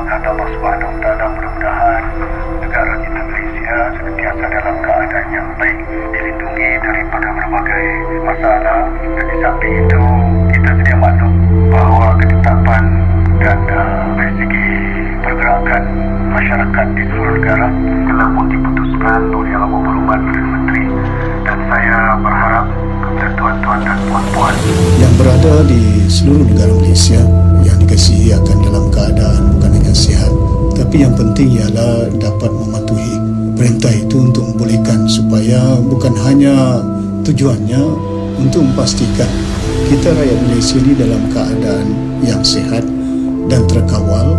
kepada Allah Subhanahu Wa Taala, mudah-mudahan negara kita Malaysia senantiasa dalam keadaan yang baik, dilindungi daripada berbagai masalah. Dan di samping itu kita sedia maklum bahawa ketetapan dan dari segi pergerakan masyarakat di seluruh negara telah pun diputuskan oleh Yang Amat Berhormat Perdana Menteri, dan saya berharap kepada tuan-tuan dan puan-puan yang berada di seluruh negara Malaysia yang dikasihi akan dalam keadaan bukan hanya sihat, tapi yang penting ialah dapat mematuhi perintah itu untuk membolehkan supaya bukan hanya tujuannya untuk memastikan kita rakyat Malaysia ini dalam keadaan yang sihat dan terkawal,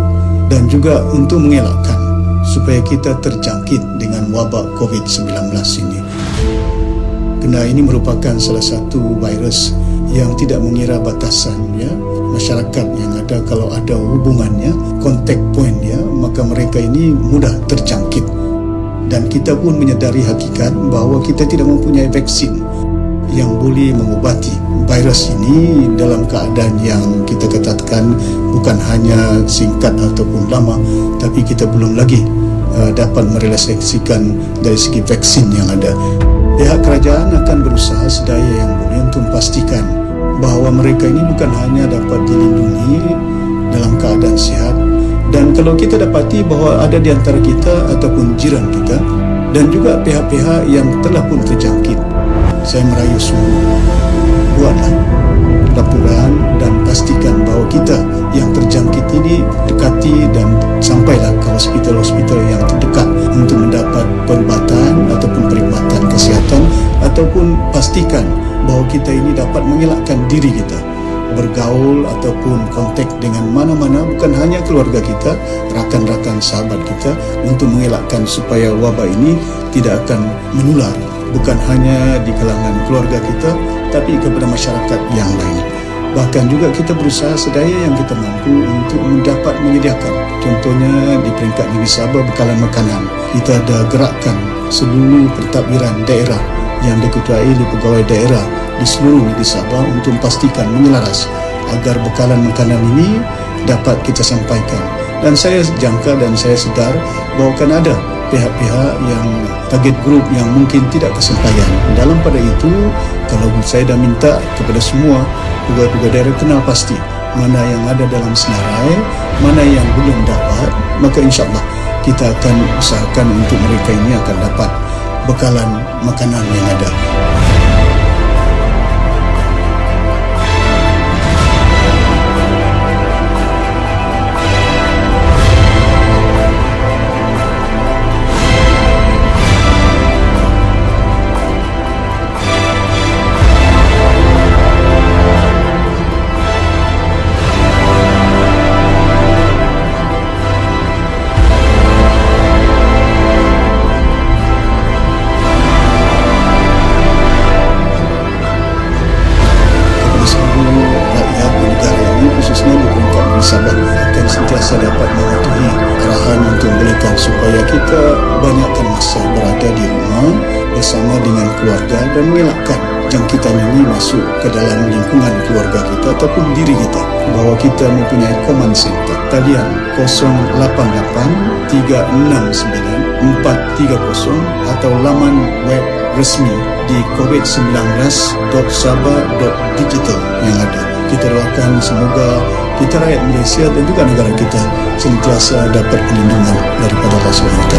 dan juga untuk mengelakkan supaya kita terjangkit dengan wabak COVID-19 ini. Kerana ini merupakan salah satu virus yang tidak mengira batasan, ya. Masyarakat yang ada, kalau ada hubungannya, contact point, ya, maka mereka ini mudah terjangkit. Dan kita pun menyedari hakikat bahawa kita tidak mempunyai vaksin yang boleh mengubati virus ini dalam keadaan yang kita katakan bukan hanya singkat ataupun lama, tapi kita belum lagi dapat merealisasikan dari segi vaksin yang ada. Pihak kerajaan akan berusaha sedaya yang boleh untuk memastikan bahawa mereka ini bukan hanya dapat dilindungi dalam keadaan sihat, dan kalau kita dapati bahawa ada di antara kita ataupun jiran kita dan juga pihak-pihak yang telah pun terjangkit, saya merayu semua, buatlah laporan dan pastikan bahawa kita yang terjangkit ini dekati dan sampailah ke hospital-hospital yang terdekat untuk mendapat perubatan ataupun perkhidmatan kesihatan, ataupun pastikan bahawa kita ini dapat mengelakkan diri kita bergaul ataupun kontak dengan mana-mana, bukan hanya keluarga kita, rakan-rakan sahabat kita, untuk mengelakkan supaya wabak ini tidak akan menular bukan hanya di kalangan keluarga kita, tapi kepada masyarakat yang lain. Bahkan juga kita berusaha sedaya yang kita mampu untuk mendapat menyediakan, contohnya di peringkat Negeri Sabah, bekalan makanan. Kita ada gerakan seluruh pentadbiran daerah yang diketuai oleh pegawai daerah di seluruh Negeri Sabah untuk memastikan menyelaras agar bekalan makanan ini dapat kita sampaikan. Dan saya jangka dan saya sedar bahawa akan ada pihak-pihak yang target group yang mungkin tidak kesampaian. Dalam pada itu, kalau saya dah minta kepada semua pegawai-pegawai daerah kenal pasti mana yang ada dalam senarai, mana yang belum dapat, maka insyaAllah kita akan usahakan untuk mereka ini akan dapat bekalan makanan yang ada. Sabah akan sentiasa dapat mematuhi arahan untuk membolehkan supaya kita banyakkan masa berada di rumah bersama dengan keluarga dan mengelakkan jangkitan ini masuk ke dalam lingkungan keluarga kita ataupun diri kita. Bahawa kita mempunyai command center talian 088 369 430 atau laman web resmi di covid19.sabah.digital yang ada. Kita doakan semoga kita rakyat Malaysia dan juga negara kita sentiasa dapat perlindungan daripada Allah SWT.